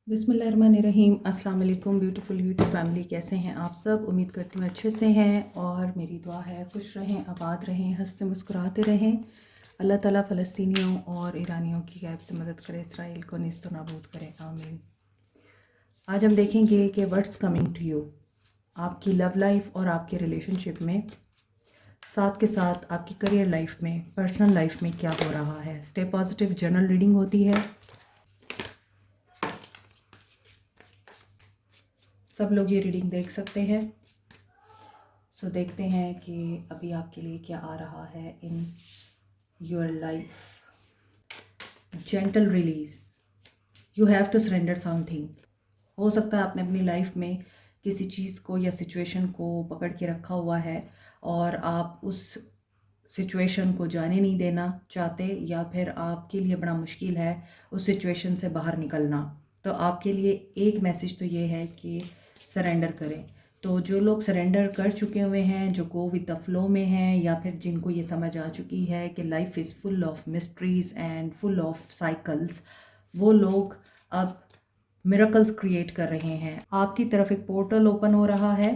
बिस्मिल्लाहिर्रहमानिर्रहीम। अस्सलाम वालेकुम ब्यूटीफुल यूट्यूब फैमिली, कैसे हैं आप सब? उम्मीद करती हूँ अच्छे से हैं और मेरी दुआ है खुश रहें, आबाद रहें, हंसते मुस्कुराते रहें। अल्लाह ताला फ़लस्तीनियों और ईरानियों की गैब से मदद करे, इसराइल को निस्त नाबूद करे, आमीन। आज हम देखेंगे कि व्हाट्स कमिंग टू यू, आपकी लव लाइफ और आपके रिलेशनशिप में, साथ के साथ आपकी करियर लाइफ में, पर्सनल लाइफ में क्या हो रहा है। स्टे पॉजिटिव जर्नल रीडिंग होती है, सब लोग ये रीडिंग देख सकते हैं। सो देखते हैं कि अभी आपके लिए क्या आ रहा है in your life. Gentle release, you have to surrender something. हो सकता है आपने अपनी लाइफ में किसी चीज़ को या सिचुएशन को पकड़ के रखा हुआ है और आप उस सिचुएशन को जाने नहीं देना चाहते, या फिर आपके लिए बड़ा मुश्किल है उस सिचुएशन से बाहर निकलना। तो आपके लिए एक मैसेज तो ये है कि सरेंडर करें। तो जो लोग सरेंडर कर चुके हुए हैं, जो गो विद द फ्लो में हैं, या फिर जिनको ये समझ आ चुकी है कि life is full of mysteries and full of cycles, वो लोग अब मिरेकल्स क्रिएट कर रहे हैं। आपकी तरफ एक पोर्टल ओपन हो रहा है।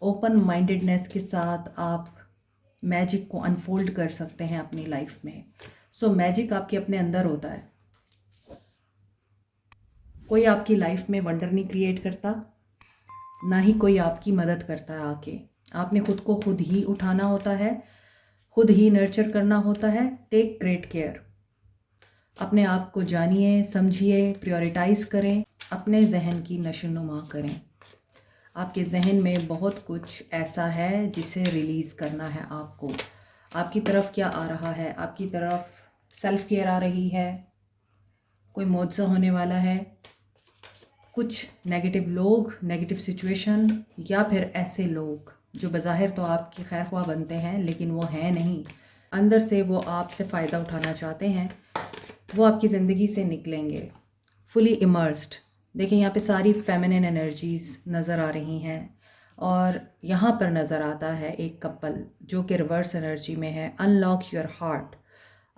ओपन माइंडेडनेस के साथ आप मैजिक को अनफोल्ड कर सकते हैं अपनी लाइफ में। सो मैजिक आपके अपने अंदर होता है। कोई आपकी लाइफ में वंडर नहीं क्रिएट करता, ना ही कोई आपकी मदद करता है आके। आपने खुद को खुद ही उठाना होता है, खुद ही नर्चर करना होता है। Take great care. अपने आप को जानिए, समझिए, प्रायोरिटाइज़ करें, अपने जहन की नशोनुमा करें। आपके जहन में बहुत कुछ ऐसा है जिसे रिलीज़ करना है आपको। आपकी तरफ क्या आ रहा है? आपकी तरफ सेल्फ केयर आ रही है, कोई मुआवजा होने वाला है, कुछ नेगेटिव लोग, नेगेटिव सिचुएशन, या फिर ऐसे लोग जो बज़ाहिर तो आपकी खैर ख्वाह बनते हैं लेकिन वो हैं नहीं, अंदर से वो आपसे फ़ायदा उठाना चाहते हैं, वो आपकी ज़िंदगी से निकलेंगे फुली इमर्स्ड। देखिए यहाँ पे सारी फेमिनिन एनर्जीज़ नज़र आ रही हैं और यहाँ पर नज़र आता है एक कपल जो कि रिवर्स एनर्जी में है। Unlock your heart.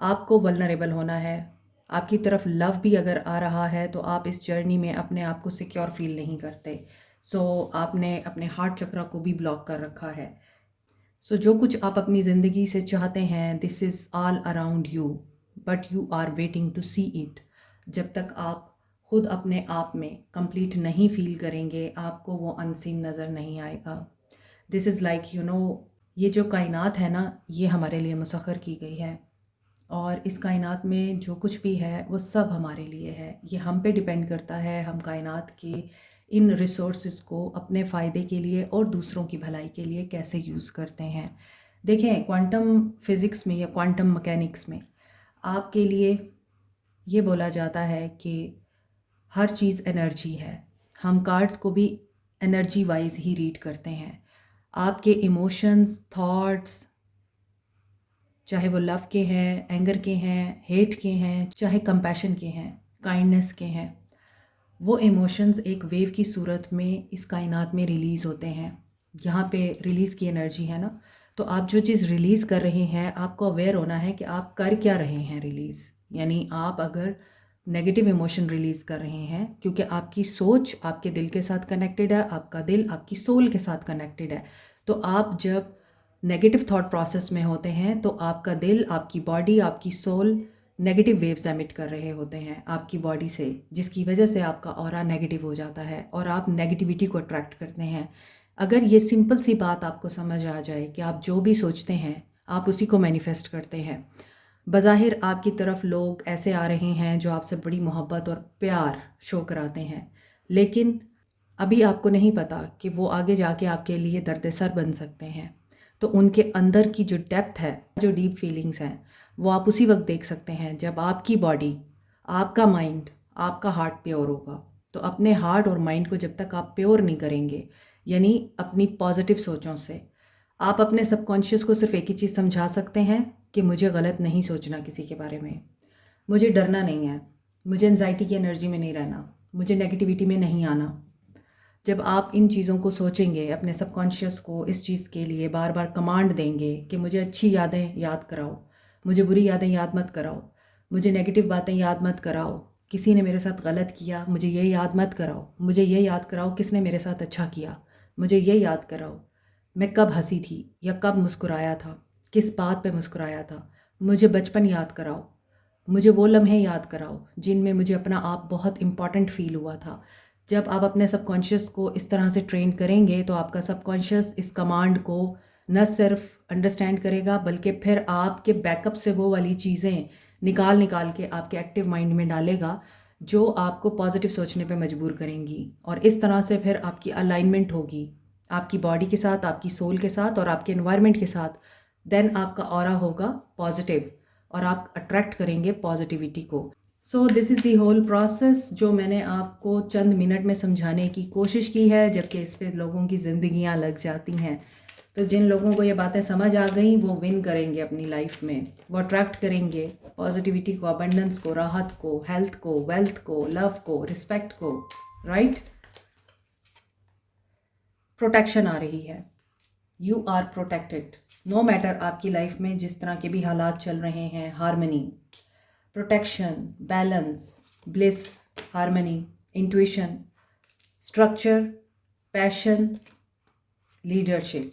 आपको वल्नरेबल होना है। आपकी तरफ लव भी अगर आ रहा है तो आप इस जर्नी में अपने आप को सिक्योर फील नहीं करते। आपने अपने हार्ट चक्रा को भी ब्लॉक कर रखा है। जो कुछ आप अपनी ज़िंदगी से चाहते हैं, this is all around you, but you are waiting to see it. जब तक आप खुद अपने आप में कंप्लीट नहीं फील करेंगे, आपको वो अनसीन नज़र नहीं आएगा। दिस इज़ लाइक ये जो कायनात है ना, ये हमारे लिए मुसख्खर की गई है और इस कायनात में जो कुछ भी है वो सब हमारे लिए है। ये हम पे डिपेंड करता है, हम कायनात के इन रिसोर्सेज को अपने फ़ायदे के लिए और दूसरों की भलाई के लिए कैसे यूज़ करते हैं। देखें, क्वांटम फिज़िक्स में या क्वांटम मैकेनिक्स में आपके लिए ये बोला जाता है कि हर चीज़ एनर्जी है। हम कार्ड्स को भी एनर्जी वाइज ही रीड करते हैं। आपके इमोशंस, थॉट्स, चाहे वो लव के हैं, एंगर के हैं, हेट के हैं, चाहे कंपैशन के हैं, काइंडनेस के हैं, वो इमोशंस एक वेव की सूरत में इस कायनात में रिलीज़ होते हैं। यहाँ पे रिलीज़ की एनर्जी है ना, तो आप जो चीज़ रिलीज़ कर रहे हैं, आपको अवेयर होना है कि आप कर क्या रहे हैं रिलीज़। यानी आप अगर नेगेटिव इमोशन रिलीज़ कर रहे हैं, क्योंकि आपकी सोच आपके दिल के साथ कनेक्टेड है, आपका दिल आपकी सोल के साथ कनेक्टेड है। तो आप जब नेगेटिव थॉट प्रोसेस में होते हैं तो आपका दिल, आपकी बॉडी, आपकी सोल नेगेटिव वेव्स एमिट कर रहे होते हैं आपकी बॉडी से, जिसकी वजह से आपका ऑरा नेगेटिव हो जाता है और आप नेगेटिविटी को अट्रैक्ट करते हैं। अगर ये सिंपल सी बात आपको समझ आ जाए कि आप जो भी सोचते हैं आप उसी को मैनिफेस्ट करते हैं। बज़ाहिर आपकी तरफ लोग ऐसे आ रहे हैं जो आपसे बड़ी मोहब्बत और प्यार शो कराते हैं, लेकिन अभी आपको नहीं पता कि वो आगे जाके आपके लिए दर्द-ए-सर बन सकते हैं। तो उनके अंदर की जो डेप्थ है, जो डीप फीलिंग्स हैं, वो आप उसी वक्त देख सकते हैं जब आपकी बॉडी, आपका माइंड, आपका हार्ट प्योर होगा। तो अपने हार्ट और माइंड को जब तक आप प्योर नहीं करेंगे, यानी अपनी पॉजिटिव सोचों से, आप अपने सबकॉन्शियस को सिर्फ एक ही चीज़ समझा सकते हैं कि मुझे गलत नहीं सोचना किसी के बारे में, मुझे डरना नहीं है, मुझे एंजाइटी की एनर्जी में नहीं रहना, मुझे नेगेटिविटी में नहीं आना। जब आप इन चीज़ों को सोचेंगे, अपने सबकॉन्शियस को इस चीज़ के लिए बार बार कमांड देंगे कि मुझे अच्छी यादें याद कराओ, मुझे बुरी यादें याद मत कराओ, मुझे नेगेटिव बातें याद मत कराओ, किसी ने मेरे साथ गलत किया, मुझे ये याद मत कराओ, मुझे ये याद कराओ किसने मेरे साथ अच्छा किया, मुझे ये याद कराओ मैं कब हंसी थी या कब मुस्कुराया था, किस बात पे मुस्कुराया था। मुझे बचपन याद कराओ, मुझे वो लम्हे याद कराओ जिनमें मुझे अपना आप बहुत इम्पॉर्टेंट फ़ील हुआ था। जब आप अपने सबकॉन्शियस को इस तरह से ट्रेन करेंगे तो आपका सबकॉन्शियस इस कमांड को न सिर्फ अंडरस्टैंड करेगा बल्कि फिर आपके बैकअप से वो वाली चीज़ें निकाल निकाल के आपके एक्टिव माइंड में डालेगा जो आपको पॉजिटिव सोचने पे मजबूर करेंगी। और इस तरह से फिर आपकी अलाइनमेंट होगी आपकी बॉडी के साथ, आपकी सोल के साथ और आपके एनवायरनमेंट के साथ। देन आपका ऑरा होगा पॉजिटिव और आप अट्रैक्ट करेंगे पॉजिटिविटी को। So this is the whole process जो मैंने आपको चंद मिनट में समझाने की कोशिश की है, जबकि इस पे लोगों की ज़िंदगियां लग जाती हैं। तो जिन लोगों को ये बातें समझ आ गई वो विन करेंगे अपनी लाइफ में, वो अट्रैक्ट करेंगे पॉजिटिविटी को, अबंडेंस को, राहत को, हेल्थ को, वेल्थ को, लव को, रिस्पेक्ट को, राइट। प्रोटेक्शन आ रही है, you are protected no matter आपकी लाइफ में जिस तरह के भी हालात चल रहे हैं। Harmony, protection, balance, bliss, harmony, intuition, structure, passion, leadership.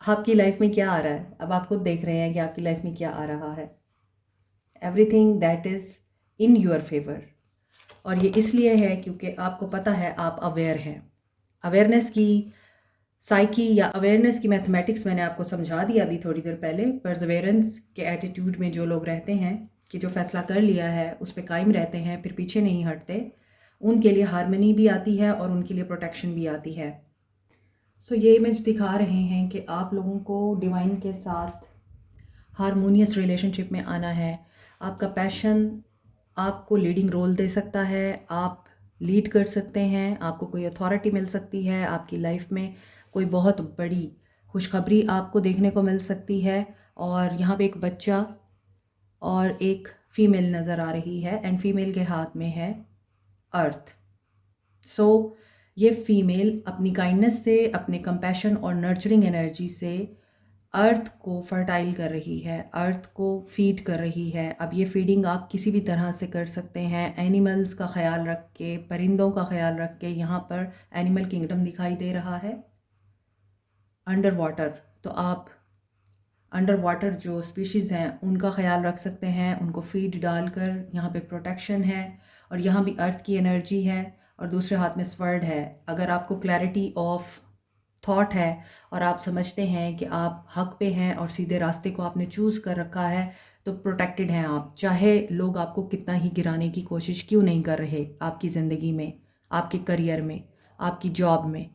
आपकी लाइफ में क्या आ रहा है, अब आप खुद देख रहे हैं कि आपकी लाइफ में क्या आ रहा है। Everything that is in your favour. और ये इसलिए है क्योंकि आपको पता है आप अवेयर हैं। अवेयरनेस की साइकी या अवेयरनेस की मैथमेटिक्स मैंने आपको समझा दिया अभी थोड़ी देर पहले। परसेवेरेंस के एटीट्यूड में जो लोग रहते हैं कि जो फैसला कर लिया है उस पर कायम रहते हैं, फिर पीछे नहीं हटते, उनके लिए हारमनी भी आती है और उनके लिए प्रोटेक्शन भी आती है। सो ये इमेज दिखा रहे हैं कि आप लोगों को डिवाइन के साथ हारमोनियस रिलेशनशिप में आना है। आपका पैशन आपको लीडिंग रोल दे सकता है, आप लीड कर सकते हैं, आपको कोई अथॉरिटी मिल सकती है, आपकी लाइफ में कोई बहुत बड़ी खुशखबरी आपको देखने को मिल सकती है। और यहाँ पे एक बच्चा और एक फ़ीमेल नज़र आ रही है एंड फीमेल के हाथ में है अर्थ। सो ये फीमेल अपनी काइंडनेस से, अपने कंपैशन और नर्चरिंग एनर्जी से अर्थ को फर्टाइल कर रही है, अर्थ को फीड कर रही है। अब ये फीडिंग आप किसी भी तरह से कर सकते हैं, एनिमल्स का ख्याल रख के, परिंदों का ख्याल रख के। यहाँ पर एनिमल किंगडम दिखाई दे रहा है अंडर वाटर, तो आप अंडर वाटर जो स्पीशीज़ हैं उनका ख्याल रख सकते हैं, उनको फीड डालकर। यहाँ पे प्रोटेक्शन है और यहाँ भी अर्थ की एनर्जी है और दूसरे हाथ में स्वर्ड है। अगर आपको क्लैरिटी ऑफ थॉट है और आप समझते हैं कि आप हक पे हैं और सीधे रास्ते को आपने चूज़ कर रखा है तो प्रोटेक्टेड हैं आप। चाहे लोग आपको कितना ही गिराने की कोशिश क्यों नहीं कर रहे आपकी ज़िंदगी में, आपके करियर में, आपकी जॉब में,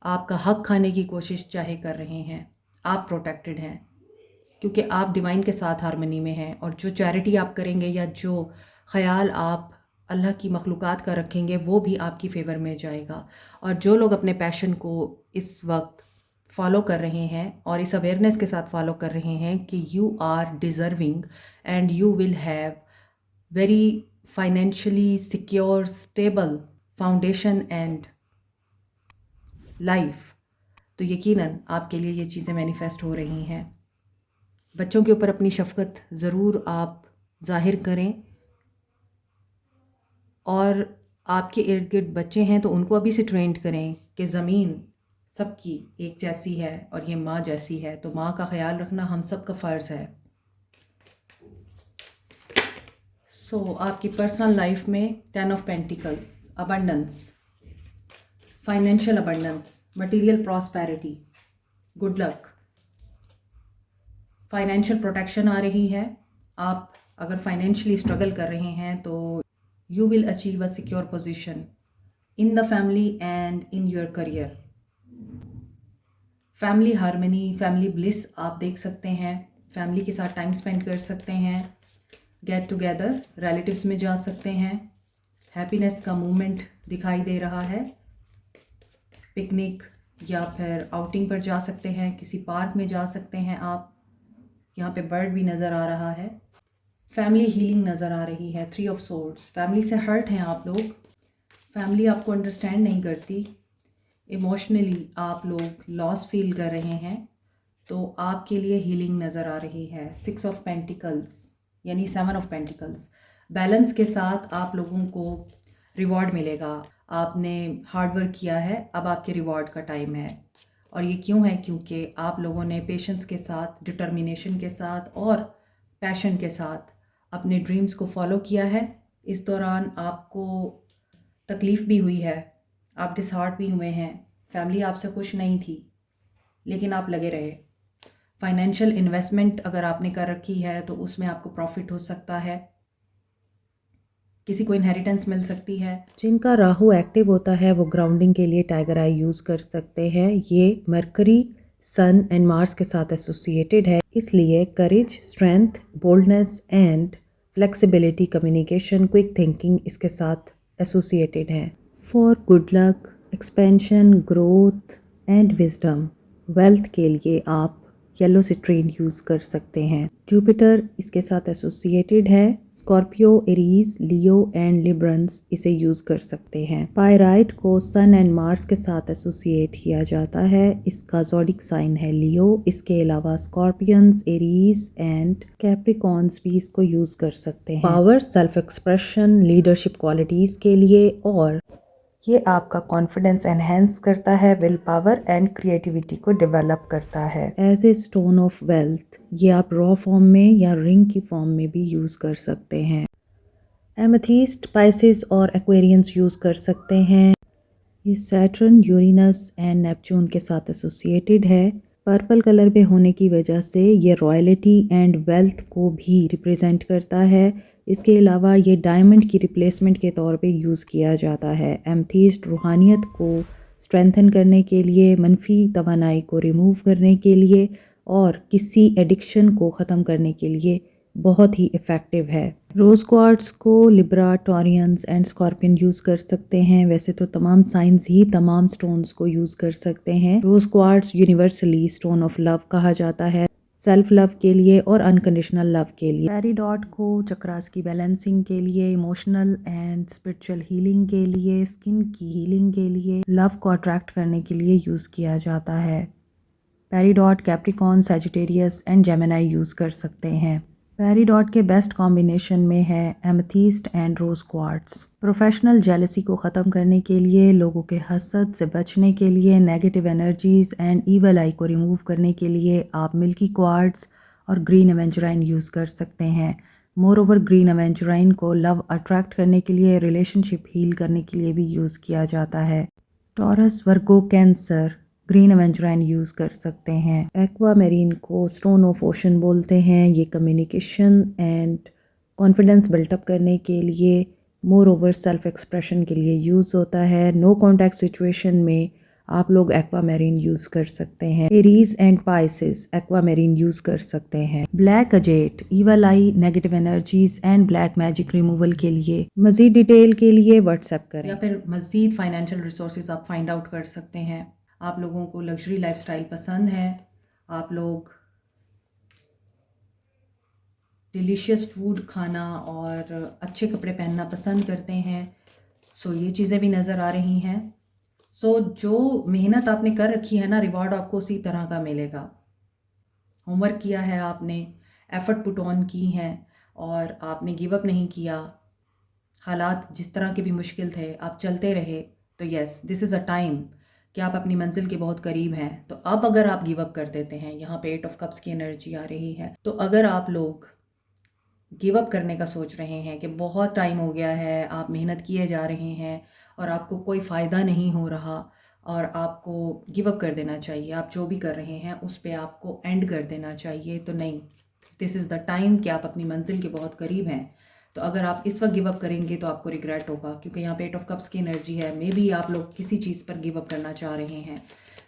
आपका हक खाने की कोशिश चाहे कर रहे हैं, आप प्रोटेक्टेड हैं क्योंकि आप डिवाइन के साथ हारमनी में हैं। और जो चैरिटी आप करेंगे या जो ख्याल आप अल्लाह की मखलूक़ात का रखेंगे वो भी आपकी फ़ेवर में जाएगा। और जो लोग अपने पैशन को इस वक्त फॉलो कर रहे हैं और इस अवेयरनेस के साथ फॉलो कर रहे हैं कि you are deserving and you will have very financially secure stable foundation and life, तो यकीनन आपके लिए ये चीज़ें मैनिफेस्ट हो रही हैं। बच्चों के ऊपर अपनी शफ़क़त ज़रूर आप ज़ाहिर करें और आपके इर्द गिर्द बच्चे हैं तो उनको अभी से ट्रेंड करें कि ज़मीन सबकी एक जैसी है और ये माँ जैसी है, तो माँ का ख्याल रखना हम सब का फ़र्ज़ है। सो आपकी पर्सनल लाइफ में 10 of pentacles, abundance, financial abundance, material prosperity, good luck, financial protection आ रही है। आप अगर फाइनेंशियली स्ट्रगल कर रहे हैं तो you will achieve a secure position in the family and in your career. Family harmony, family bliss आप देख सकते हैं, फैमिली के साथ टाइम स्पेंड कर सकते हैं, गेट टुगेदर रिलेटिव्स में जा सकते हैं, हैप्पीनेस का मूवमेंट दिखाई दे रहा है, पिकनिक या फिर आउटिंग पर जा सकते हैं, किसी पार्क में जा सकते हैं आप। यहाँ पे बर्ड भी नज़र आ रहा है, फैमिली हीलिंग नज़र आ रही है, 3 ऑफ सोर्ड्स। फैमिली से हर्ट हैं आप लोग, फैमिली आपको अंडरस्टैंड नहीं करती, इमोशनली आप लोग लॉस फील कर रहे हैं, तो आपके लिए हीलिंग नज़र आ रही है। 6 ऑफ पेंटिकल्स यानी 7 ऑफ पेंटिकल्स, बैलेंस के साथ आप लोगों को रिवॉर्ड मिलेगा। आपने हार्ड वर्क किया है, अब आपके रिवॉर्ड का टाइम है। और ये क्यों है? क्योंकि आप लोगों ने पेशेंस के साथ, डिटर्मिनेशन के साथ और पैशन के साथ अपने ड्रीम्स को फॉलो किया है। इस दौरान आपको तकलीफ़ भी हुई है, आप डिसहार्ट भी हुए हैं, फैमिली आपसे खुश नहीं थी, लेकिन आप लगे रहे। फाइनेंशियल इन्वेस्टमेंट अगर आपने कर रखी है तो उसमें आपको प्रॉफिट हो सकता है, किसी को इनहेरिटेंस मिल सकती है। जिनका राहु एक्टिव होता है वो ग्राउंडिंग के लिए टाइगर आई यूज़ कर सकते हैं। ये मरकरी, सन एंड मार्स के साथ एसोसिएटेड है, इसलिए courage, strength, boldness and flexibility, communication, quick thinking इसके साथ एसोसिएटेड है। For good luck, expansion, growth and wisdom, wealth के लिए आप येलो सिट्रीन यूज़ कर सकते हैं। जुपिटर इसके साथ एसोसिएटेड है। Scorpio, Aries, Leo and Librans इसे यूज़ कर सकते हैं। पायराइट को सन एंड मार्स के साथ एसोसिएट किया जाता है। इसका ज़ोडिक साइन है लियो। इसके अलावा स्कॉर्पियंस, एरीज एंड कैप्रिकॉन्स भी इसको यूज़ कर सकते हैं। Power, self expression, leadership qualities के लिए, और ये आपका कॉन्फिडेंस एनहेंस करता है, विल पावर एंड क्रिएटिविटी को डेवलप करता है। As a stone of wealth, ये आप रॉ फॉर्म में या रिंग की फॉर्म में भी यूज़ कर सकते हैं। एमेथिस्ट, पाइसिस और एक्वेरियंस यूज़ कर सकते हैं। ये सैटर्न, यूरेनस एंड नेपच्यून के साथ एसोसिएटेड है। पर्पल कलर पे होने की वजह से ये रॉयल्टी एंड वेल्थ को भी रिप्रेजेंट करता है। इसके अलावा ये डायमंड की रिप्लेसमेंट के तौर पे यूज़ किया जाता है। एमेथिस्ट रूहानियत को स्ट्रेंथन करने के लिए, मनफी तवानाई को रिमूव करने के लिए और किसी एडिक्शन को ख़त्म करने के लिए बहुत ही इफ़ेक्टिव है। रोज़ क्वार्ट्स को Libra, Taureans and scorpion use कर सकते हैं। वैसे तो तमाम साइंस ही तमाम स्टोन्स को यूज़ कर सकते हैं। Rose quartz universally stone of love कहा जाता है, सेल्फ लव के लिए और अनकंडीशनल लव के लिए। पेरिडॉट को चक्रास की बैलेंसिंग के लिए, इमोशनल एंड स्पिरिचुअल हीलिंग के लिए, स्किन की हीलिंग के लिए, लव को अट्रैक्ट करने के लिए यूज़ किया जाता है। Peridot Capricorn, Sagittarius and Gemini use कर सकते हैं। पेरिडॉट के बेस्ट कॉम्बिनेशन में है amethyst and rose quartz. Professional jealousy को ख़त्म करने के लिए, लोगों के हसद से बचने के लिए, नेगेटिव एनर्जीज़ एंड ईवल आई को रिमूव करने के लिए आप मिल्की क्वार्ट्स और ग्रीन एवेंचुराइन यूज़ कर सकते हैं। मोर ओवर ग्रीन एवेंचुराइन को लव अट्रैक्ट करने के लिए, रिलेशनशिप हील करने के लिए भी यूज़ किया जाता है। टॉरस, वर्गो, कैंसर ग्रीन एवेंचुराइन यूज़ कर सकते हैं। एक्वा मैरीन को स्टोन ऑफ ओशन बोलते हैं। ये कम्युनिकेशन एंड कॉन्फिडेंस बिल्टअप करने के लिए, मोर ओवर सेल्फ एक्सप्रेशन के लिए यूज़ होता है। नो कॉन्टैक्ट सिचुएशन में आप लोग एक्वा मैरीन यूज़ कर सकते हैं। Aries and Pisces aqua marine use कर सकते हैं। Black अजेट, evil I, negative energies and black magic removal के लिए। मज़ीद डिटेल के लिए व्हाट्सएप करें या फिर मज़ीद फाइनेंशियल रिसोर्सेज आप फाइंड आउट कर सकते हैं। आप लोगों को लग्जरी लाइफस्टाइल पसंद है, आप लोग डिलीशियस फूड खाना और अच्छे कपड़े पहनना पसंद करते हैं, सो ये चीज़ें भी नज़र आ रही हैं। सो जो मेहनत आपने कर रखी है ना, रिवॉर्ड आपको उसी तरह का मिलेगा। होमवर्क किया है आपने, एफ़र्ट पुट ऑन की हैं और आपने गिव अप नहीं किया। हालात जिस तरह के भी मुश्किल थे, आप चलते रहे, तो yes, this is a time कि आप अपनी मंजिल के बहुत करीब हैं। तो अब अगर आप गिव अप कर देते हैं, यहाँ पे 8 ऑफ कप्स की एनर्जी आ रही है, तो अगर आप लोग गिव अप करने का सोच रहे हैं कि बहुत टाइम हो गया है, आप मेहनत किए जा रहे हैं और आपको कोई फ़ायदा नहीं हो रहा और आपको गिव अप कर देना चाहिए, आप जो भी कर रहे हैं उस पे आपको एंड कर देना चाहिए, तो नहीं, दिस इज़ द टाइम कि आप अपनी मंजिल के बहुत करीब हैं। तो अगर आप इस वक्त गिव अप करेंगे तो आपको रिग्रेट होगा, क्योंकि यहाँ पे 8 ऑफ कप्स की एनर्जी है। मे बी आप लोग किसी चीज़ पर गिव अप करना चाह रहे हैं।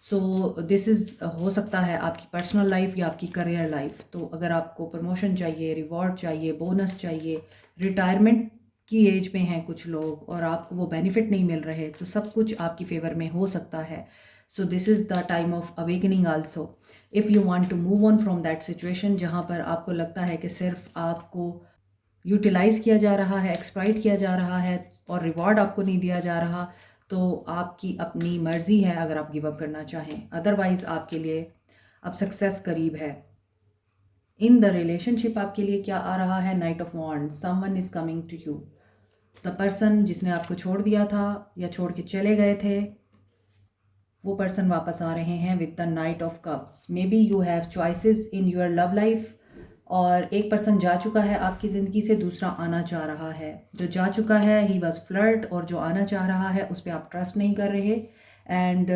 सो दिस इज़ हो सकता है आपकी पर्सनल लाइफ या आपकी करियर लाइफ। तो अगर आपको प्रमोशन चाहिए, रिवॉर्ड चाहिए, बोनस चाहिए, रिटायरमेंट की एज में हैं कुछ लोग और आपको वो बेनिफिट नहीं मिल रहे, तो सब कुछ आपकी फेवर में हो सकता है। So this is the time of awakening also. If you want to move on from that situation जहाँ पर आपको लगता है कि सिर्फ आपको यूटिलाइज़ किया जा रहा है, एक्सप्लॉइट किया जा रहा है और रिवॉर्ड आपको नहीं दिया जा रहा, तो आपकी अपनी मर्ज़ी है अगर आप गिव अप करना चाहें। अदरवाइज़ आपके लिए अब सक्सेस करीब है। इन द रिलेशनशिप आपके लिए क्या आ रहा है? Knight of wands, someone is coming to you. The person जिसने आपको छोड़ दिया था या छोड़ के चले गए थे, वो पर्सन वापस आ रहे हैं with the night of cups. May be you have choices in your love life, और एक पर्सन जा चुका है आपकी ज़िंदगी से, दूसरा आना चाह रहा है। जो जा चुका है ही वॉज फ्लर्ट, और जो आना चाह रहा है उस पर आप ट्रस्ट नहीं कर रहे। एंड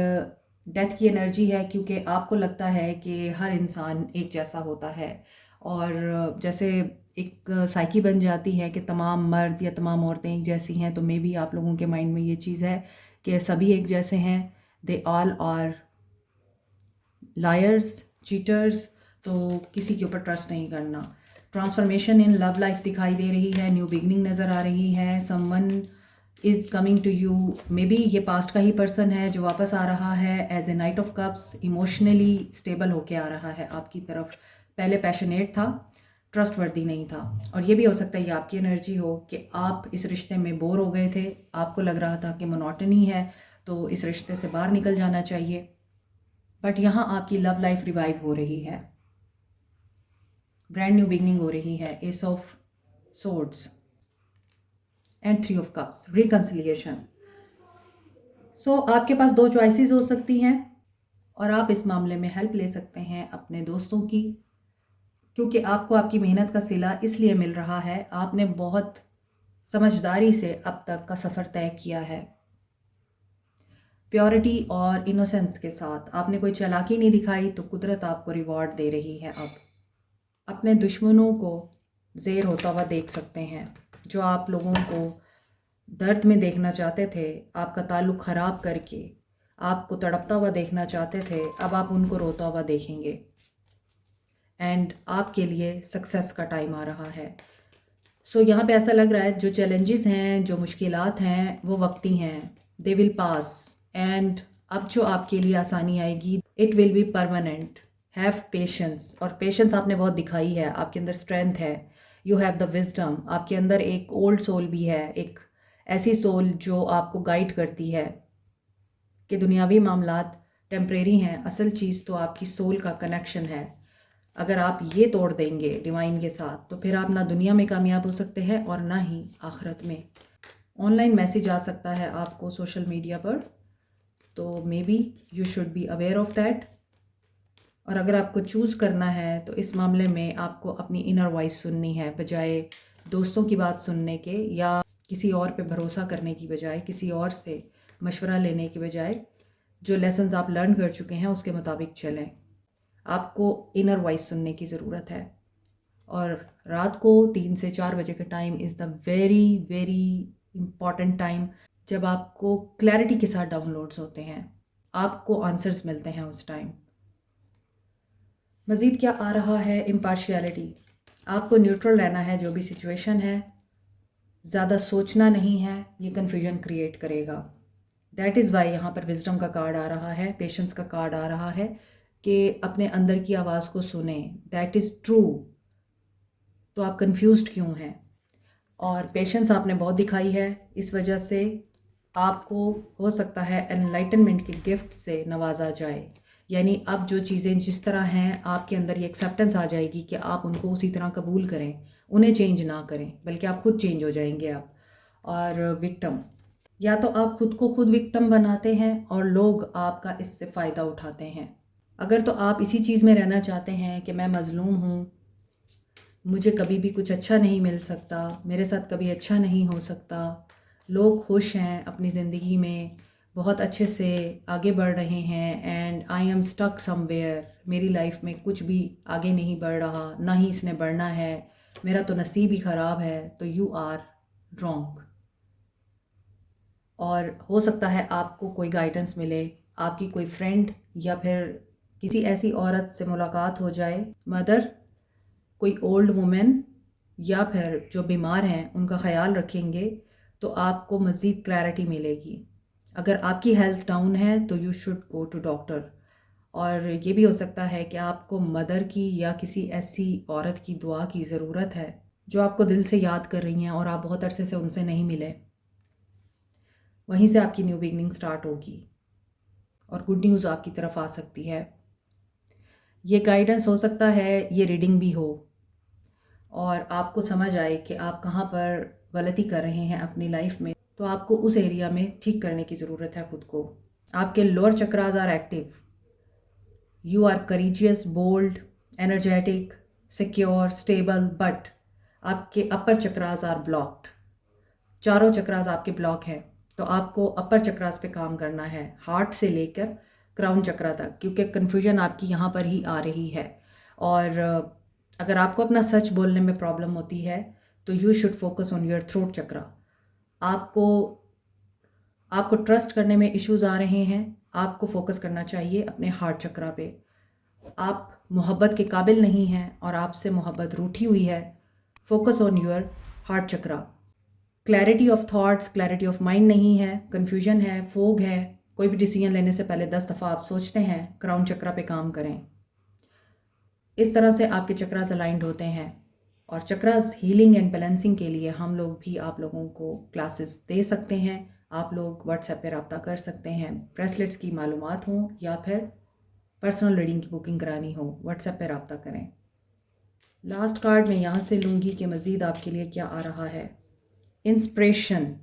डेथ की एनर्जी है, क्योंकि आपको लगता है कि हर इंसान एक जैसा होता है, और जैसे एक साइकी बन जाती है कि तमाम मर्द या तमाम औरतें एक जैसी हैं, तो मे बी आप लोगों के माइंड में ये चीज़ है कि सभी एक जैसे हैं, they all are liars, cheaters. तो किसी के ऊपर ट्रस्ट नहीं करना। ट्रांसफॉर्मेशन इन लव लाइफ दिखाई दे रही है, न्यू बिगनिंग नज़र आ रही है। Someone is coming to you, maybe ये पास्ट का ही पर्सन है जो वापस आ रहा है as a knight of cups, emotionally stable होके आ रहा है आपकी तरफ। पहले पैशनेट था, ट्रस्ट वर्दी नहीं था। और ये भी हो सकता है ये आपकी एनर्जी हो कि आप इस रिश्ते में बोर हो गए थे, आपको लग रहा था कि मोनोटनी है, तो इस रिश्ते से बाहर निकल जाना चाहिए। बट यहाँ आपकी लव लाइफ रिवाइव हो रही है, ब्रांड न्यू बिगनिंग हो रही है। Ace of swords and three of cups, reconciliation. So आपके पास दो चॉइसेस हो सकती हैं, और आप इस मामले में हेल्प ले सकते हैं अपने दोस्तों की, क्योंकि आपको आपकी मेहनत का सिला इसलिए मिल रहा है, आपने बहुत समझदारी से अब तक का सफ़र तय किया है। प्योरिटी और इनोसेंस के साथ आपने कोई चालाकी नहीं दिखाई, तो कुदरत आपको रिवॉर्ड दे रही है। अब अपने दुश्मनों को ज़ेर होता हुआ देख सकते हैं, जो आप लोगों को दर्द में देखना चाहते थे, आपका ताल्लुक़ ख़राब करके आपको तड़पता हुआ देखना चाहते थे, अब आप उनको रोता हुआ देखेंगे। एंड आपके लिए सक्सेस का टाइम आ रहा है। सो यहाँ पे ऐसा लग रहा है जो चैलेंजेस हैं, जो मुश्किलात हैं, वो वक्ती हैं, दे विल पास। एंड अब जो आपके लिए आसानी आएगी, it will be permanent. Have patience, और पेशेंस आपने बहुत दिखाई है, आपके अंदर स्ट्रेंथ है, यू हैव द विजडम। आपके अंदर एक ओल्ड सोल भी है, एक ऐसी सोल जो आपको गाइड करती है कि दुनियावी मामलात टेम्परेरी हैं, असल चीज़ तो आपकी सोल का कनेक्शन है। अगर आप ये तोड़ देंगे डिवाइन के साथ, तो फिर आप ना दुनिया में कामयाब हो सकते हैं और ना ही आखिरत में। ऑनलाइन मैसेज आ सकता है आपको सोशल मीडिया पर, तो may be you should be aware of that. और अगर आपको चूज़ करना है, तो इस मामले में आपको अपनी इनर वॉइस सुननी है, बजाय दोस्तों की बात सुनने के, या किसी और पे भरोसा करने की बजाय, किसी और से मशवरा लेने की बजाय। जो लेसन्स आप लर्न कर चुके हैं उसके मुताबिक चलें। आपको इनर वॉइस सुनने की ज़रूरत है। और रात को 3 से 4 बजे का time is the very very important time, जब आपको क्लैरिटी के साथ डाउनलोड्स होते हैं, आपको आंसर्स मिलते हैं उस टाइम। मज़ीद क्या आ रहा है? इम्पार्शियलिटी। आपको न्यूट्रल रहना है, जो भी सिचुएशन है, ज़्यादा सोचना नहीं है, ये कन्फ्यूजन क्रिएट करेगा। दैट इज़ वाई यहाँ पर विजडम का कार्ड आ रहा है, पेशेंस का कार्ड आ रहा है कि अपने अंदर की आवाज़ को सुने। That is true. तो आप कंफ्यूज्ड क्यों हैं? और पेशेंस आपने बहुत दिखाई है, इस वजह से आपको हो सकता है एनलाइटनमेंट के गिफ्ट से नवाजा जाए। यानी अब जो चीज़ें जिस तरह हैं, आपके अंदर ये एक्सेप्टेंस आ जाएगी कि आप उनको उसी तरह कबूल करें, उन्हें चेंज ना करें, बल्कि आप खुद चेंज हो जाएंगे आप। और विक्टिम, या तो आप खुद को खुद विक्टिम बनाते हैं और लोग आपका इससे फ़ायदा उठाते हैं। अगर तो आप इसी चीज़ में रहना चाहते हैं कि मैं मज़लूम हूँ, मुझे कभी भी कुछ अच्छा नहीं मिल सकता, मेरे साथ कभी अच्छा नहीं हो सकता, लोग खुश हैं अपनी ज़िंदगी में, बहुत अच्छे से आगे बढ़ रहे हैं, and I am stuck somewhere, मेरी लाइफ में कुछ भी आगे नहीं बढ़ रहा, ना ही इसने बढ़ना है, मेरा तो नसीब ही ख़राब है, तो यू आर रॉन्ग। और हो सकता है आपको कोई गाइडेंस मिले, आपकी कोई फ्रेंड या फिर किसी ऐसी औरत से मुलाकात हो जाए, मदर, कोई ओल्ड वुमेन, या फिर जो बीमार हैं उनका ख्याल रखेंगे, तो आपको मज़ीद क्लैरिटी मिलेगी। अगर आपकी हेल्थ डाउन है तो you should go to doctor. और ये भी हो सकता है कि आपको मदर की या किसी ऐसी औरत की दुआ की ज़रूरत है जो आपको दिल से याद कर रही हैं और आप बहुत अरसे से उनसे नहीं मिले। वहीं से आपकी न्यू बिगनिंग स्टार्ट होगी और गुड न्यूज़ आपकी तरफ आ सकती है। ये गाइडेंस हो सकता है, ये रीडिंग भी हो और आपको समझ आए कि आप कहाँ पर गलती कर रहे हैं अपनी लाइफ में, तो आपको उस एरिया में ठीक करने की ज़रूरत है खुद को। आपके lower chakras are active, you are courageous, bold, energetic, secure, stable, but आपके अपर चक्रास आर ब्लॉक्ड। चारों चक्रास आपके ब्लॉक है, तो आपको अपर चक्रास पे काम करना है, हार्ट से लेकर क्राउन चक्रा तक, क्योंकि कन्फ्यूजन आपकी यहाँ पर ही आ रही है। और अगर आपको अपना सच बोलने में प्रॉब्लम होती है तो you should focus on your throat chakra. आपको आपको ट्रस्ट करने में इश्यूज आ रहे हैं, आपको फोकस करना चाहिए अपने हार्ट चक्रा पे। आप मोहब्बत के काबिल नहीं हैं और आपसे मोहब्बत रूठी हुई है, focus on your heart chakra. Clarity of thoughts, clarity of mind नहीं है, कन्फ्यूजन है, फोग है, कोई भी डिसीजन लेने से पहले 10 दफ़ा आप सोचते हैं, क्राउन चक्रा पे काम करें। इस तरह से आपके चक्रास अलाइंड होते हैं। और चक्रास हीलिंग एंड बैलेंसिंग के लिए हम लोग भी आप लोगों को क्लासेस दे सकते हैं। आप लोग व्हाट्सएप पे रब्ता कर सकते हैं, ब्रेसलेट्स की मालूमात हो या फिर पर्सनल रीडिंग की बुकिंग करानी हो, व्हाट्सएप पे रब्ता करें। लास्ट कार्ड मैं यहाँ से लूँगी कि मज़ीद आपके लिए क्या आ रहा है। इंस्पिरेशन,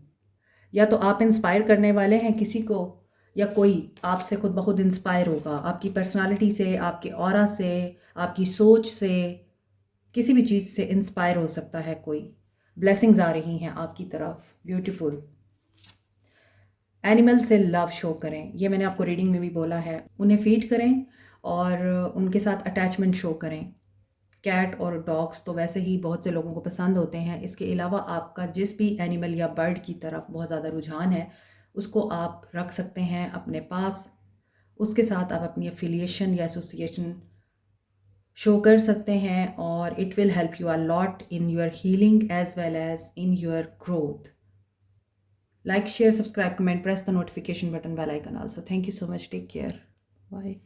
या तो आप इंस्पायर करने वाले हैं किसी को, या कोई आपसे खुद ब खुद इंस्पायर होगा, आपकी पर्सनालिटी से, आपके ऑरा से, आपकी सोच से, किसी भी चीज़ से इंस्पायर हो सकता है कोई। ब्लेसिंग्स आ रही हैं आपकी तरफ, ब्यूटीफुल। एनिमल से लव शो करें, ये मैंने आपको रीडिंग में भी बोला है। उन्हें फीड करें और उनके साथ अटैचमेंट शो करें। कैट और डॉग्स तो वैसे ही बहुत से लोगों को पसंद होते हैं। इसके अलावा आपका जिस भी एनिमल या बर्ड की तरफ बहुत ज़्यादा रुझान है, उसको आप रख सकते हैं अपने पास। उसके साथ आप अपनी एफिलिएशन या एसोसिएशन शो कर सकते हैं और it will help you a lot in your healing as well as in your growth. Like, share, subscribe, comment, press the notification button, bell icon also. Thank you so much. Take care. Bye.